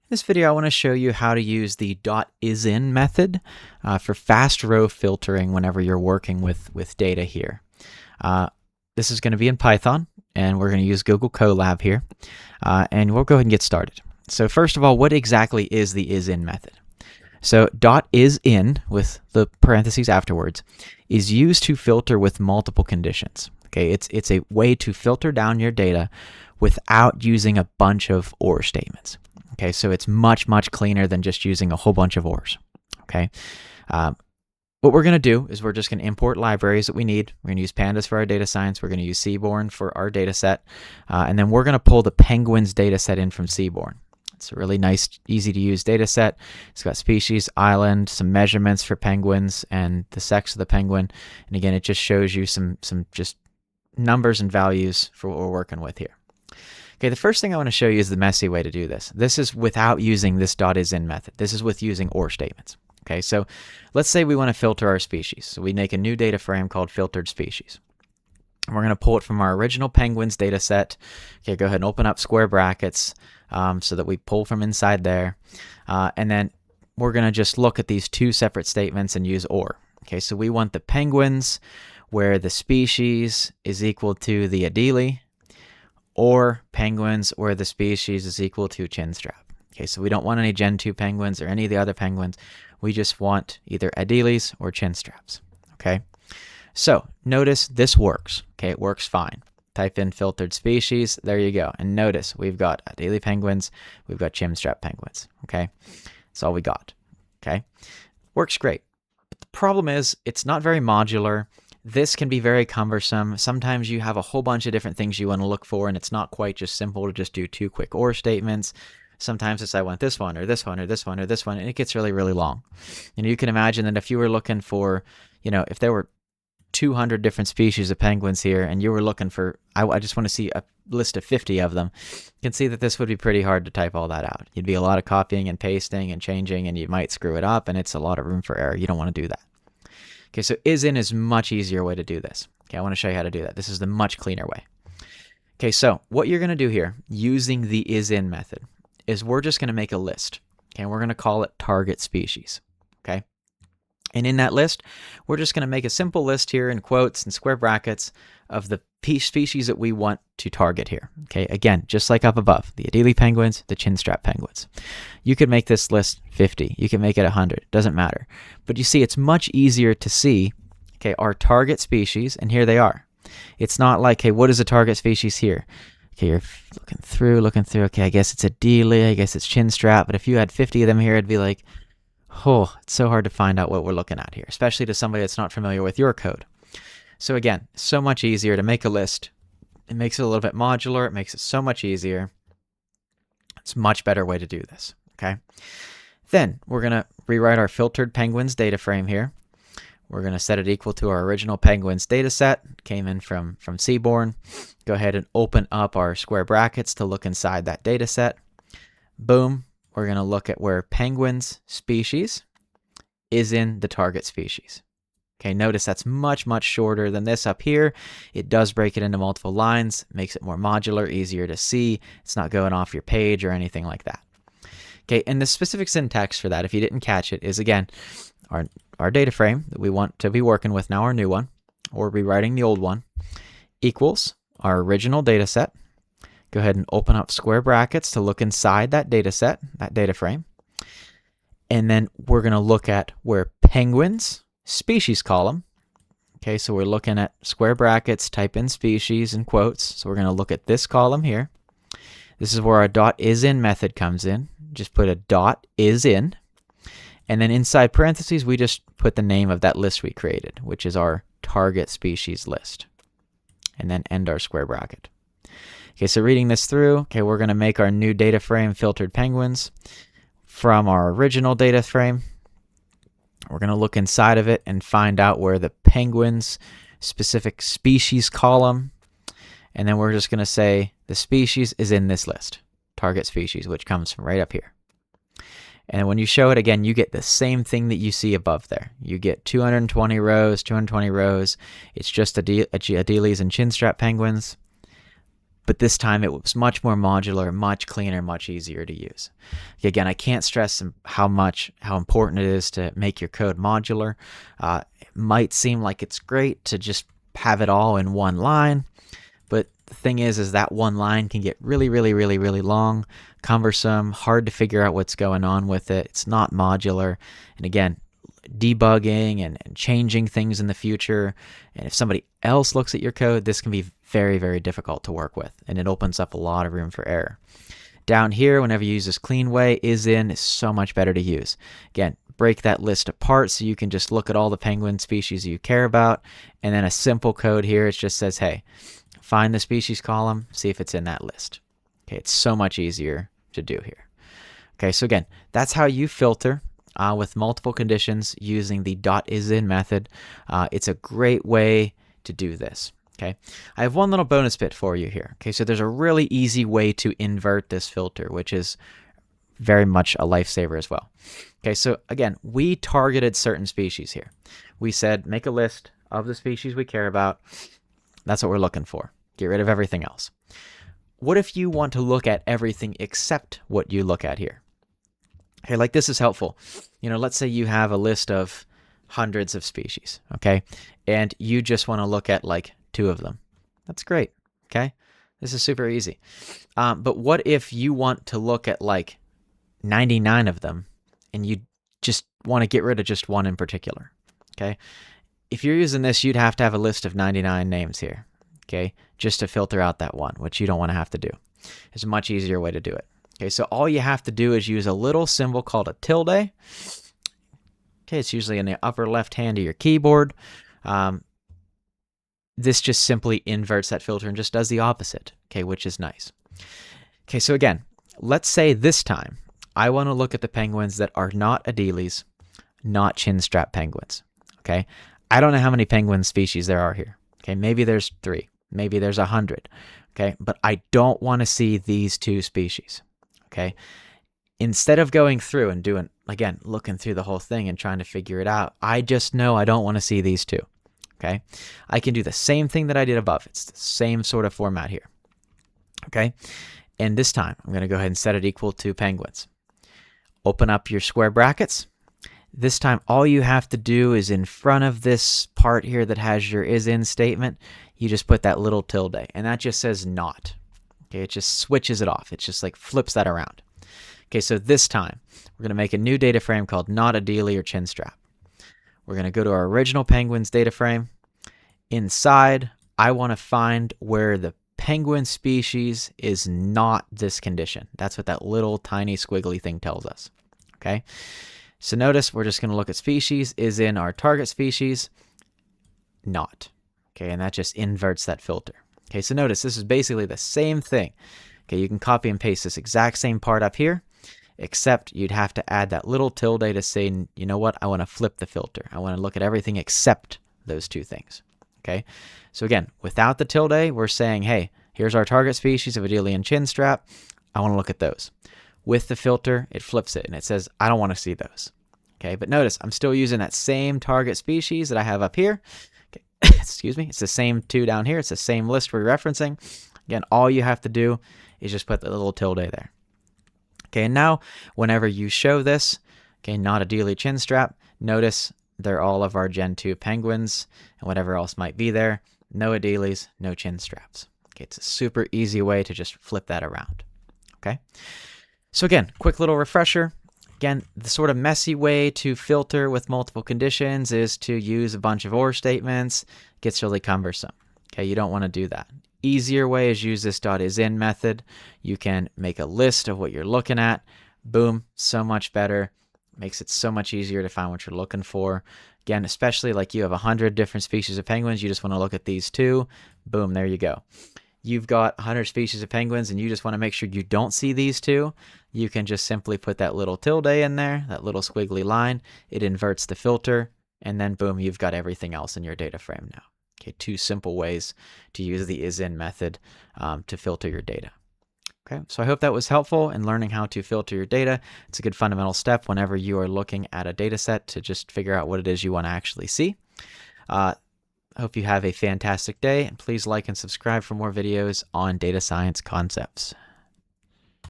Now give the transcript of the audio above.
In this video, I want to show you how to use the .isin method for fast row filtering whenever you're working with data here. This is going to be in Python, and we're going to use Google Colab here, and we'll go ahead and get started. So first of all, what exactly is the isin method? So .isin, with the parentheses afterwards, is used to filter with multiple conditions. Okay, it's a way to filter down your data without using a bunch of OR statements. Okay, so it's much cleaner than just using a whole bunch of ORs. Okay, what we're going to do is we're just going to import libraries that we need. We're going to use Pandas for our data science. We're going to use Seaborn for our data set. And then we're going to pull the penguins data set in from Seaborn. It's a really nice, easy to use data set. It's got species, island, some measurements for penguins, and the sex of the penguin. And again, it just shows you some just numbers and values for what we're working with here. Okay, the first thing I want to show you is the messy way to do this. This is without using this .isin method. This is with using OR statements. Okay, so let's say we want to filter our species. So we make a new data frame called filtered species. And we're going to pull it from our original penguins data set. Okay, go ahead and open up square brackets so that we pull from inside there. And then we're going to just look at these two separate statements and use OR. Okay, so we want the penguins where the species is equal to the adelie, or penguins where the species is equal to chinstrap. Okay, so we don't want any Gen 2 penguins or any of the other penguins. We just want either adelies or chinstraps. Okay, so notice this works. Okay, it works fine. Type in filtered species, there you go. And notice we've got adelie penguins, we've got chinstrap penguins. Okay, that's all we got. Okay, works great. But the problem is it's not very modular. This can be very cumbersome. Sometimes you have a whole bunch of different things you want to look for, and it's not quite just simple to just do two quick OR statements. Sometimes it's I want this one, or this one, or this one, or this one, and it gets really long. And you can imagine that if you were looking for, if there were 200 different species of penguins here, and you were looking for, I just want to see a list of 50 of them, you can see that this would be pretty hard to type all that out. You'd be a lot of copying and pasting and changing, and you might screw it up, and it's a lot of room for error. You don't want to do that. Okay, so isin is a much easier way to do this. Okay, I want to show you how to do that. This is the much cleaner way. Okay, so what you're going to do here, using the isin method, is we're just going to make a list. Okay, and we're going to call it target species. Okay, and in that list, we're just going to make a simple list here in quotes and square brackets of the species that we want to target here. Okay, again, just like up above, the adelie penguins, the chinstrap penguins. You could make this list 50. You can make it 100. Doesn't matter. But you see, it's much easier to see, okay, our target species, and here they are. It's not like, hey, what is a target species here? Okay, you're looking through. Okay, I guess it's adelie. I guess it's chinstrap. But if you had 50 of them here, it'd be like, oh, it's so hard to find out what we're looking at here, especially to somebody that's not familiar with your code. So again, so much easier to make a list. It makes it a little bit modular. It makes it so much easier. It's a much better way to do this, okay? Then we're going to rewrite our filtered penguins data frame here. We're going to set it equal to our original penguins data set. Came in from Seaborn. Go ahead and open up our square brackets to look inside that data set. Boom. We're going to look at where penguins species is in the target species. Okay, notice that's much shorter than this up here. It does break it into multiple lines, makes it more modular, easier to see. It's not going off your page or anything like that. Okay, and the specific syntax for that, if you didn't catch it, is again, our data frame that we want to be working with now, our new one, or rewriting the old one, equals our original data set. Go ahead and open up square brackets to look inside that data set, that data frame. And then we're going to look at where penguins species column. Okay, so we're looking at square brackets, type in species in quotes. So we're going to look at this column here. This is where our .isin method comes in. Just put a .isin. And then inside parentheses, we just put the name of that list we created, which is our target species list. And then end our square bracket. Okay, so reading this through, okay, we're going to make our new data frame filtered penguins from our original data frame. We're going to look inside of it and find out where the penguins specific species column, and then we're just going to say the species is in this list, target species, which comes from right up here. And when you show it again, you get the same thing that you see above there. You get 220 rows, 220 rows. It's just adelies and chinstrap penguins. but this time it was much more modular, much cleaner, much easier to use. Again, I can't stress how important it is to make your code modular. It might seem like it's great to just have it all in one line, but the thing is that one line can get really, really, really, really long, cumbersome, hard to figure out what's going on with it. It's not modular. And again, debugging and changing things in the future, and if somebody else looks at your code, this can be very, very difficult to work with, and it opens up a lot of room for error. Down here, whenever you use this clean way, isin is so much better to use. Again, break that list apart so you can just look at all the penguin species you care about, and then a simple code here, it just says, hey, find the species column, see if it's in that list. Okay, it's so much easier to do here. Okay, so again, that's how you filter with multiple conditions using the .isin method. It's a great way to do this. Okay, I have one little bonus bit for you here. Okay, so there's a really easy way to invert this filter, which is very much a lifesaver as well. Okay, so again, we targeted certain species here. We said make a list of the species we care about. That's what we're looking for. Get rid of everything else. What if you want to look at everything except what you look at here? Okay, like this is helpful. Let's say you have a list of hundreds of species, okay? And you just want to look at like 2 of them. That's great, okay? This is super easy. But what if you want to look at like 99 of them and you just want to get rid of just one in particular, okay? If you're using this, you'd have to have a list of 99 names here, okay? Just to filter out that one, which you don't want to have to do. There's a much easier way to do it. Okay, so all you have to do is use a little symbol called a tilde. Okay, it's usually in the upper left hand of your keyboard. This just simply inverts that filter and just does the opposite, okay, which is nice. Okay, so again, let's say this time I want to look at the penguins that are not Adelies, not chinstrap penguins, okay? I don't know how many penguin species there are here, okay? Maybe there's 3, maybe there's 100, okay? But I don't want to see these 2 species. Okay, instead of going through and doing, again, looking through the whole thing and trying to figure it out, I just know I don't want to see these 2. Okay, I can do the same thing that I did above. It's the same sort of format here. Okay, and this time I'm going to go ahead and set it equal to penguins. Open up your square brackets. This time all you have to do is in front of this part here that has your isin statement, you just put that little tilde, and that just says not. Okay, it just switches it off. It just like flips that around. Okay, so this time we're going to make a new data frame called not Adelie or chinstrap. We're going to go to our original penguins data frame. Inside, I want to find where the penguin species is not this condition. That's what that little tiny squiggly thing tells us. Okay, so notice we're just going to look at species is in our target species, not. Okay, and that just inverts that filter. Okay, so notice this is basically the same thing. Okay, you can copy and paste this exact same part up here, except you'd have to add that little tilde to say, you know what, I want to flip the filter. I want to look at everything except those 2 things. Okay, so again, without the tilde, we're saying, hey, here's our target species of Adelie and chinstrap. I want to look at those. With the filter, it flips it and it says, I don't want to see those. Okay, but notice I'm still using that same target species that I have up here. Excuse me, it's the same 2 down here. It's the same list we're referencing. Again, all you have to do is just put the little tilde there. Okay, and now whenever you show this, okay, not Adelie chinstrap, notice they're all of our Gen 2 penguins and whatever else might be there. No Adelies, no chinstraps. Okay, it's a super easy way to just flip that around. Okay, so again, quick little refresher. Again, the sort of messy way to filter with multiple conditions is to use a bunch of OR statements. It gets really cumbersome. Okay, you don't want to do that. Easier way is use this .isin method. You can make a list of what you're looking at. Boom, so much better. Makes it so much easier to find what you're looking for. Again, especially like you have 100 different species of penguins, you just want to look at these 2. Boom, there you go. You've got 100 species of penguins and you just want to make sure you don't see these 2, you can just simply put that little tilde in there, that little squiggly line. It inverts the filter, and then boom, you've got everything else in your data frame now. Okay, 2 simple ways to use the isin method to filter your data. Okay, so I hope that was helpful in learning how to filter your data. It's a good fundamental step whenever you are looking at a data set to just figure out what it is you want to actually see. I hope you have a fantastic day, and please like and subscribe for more videos on data science concepts.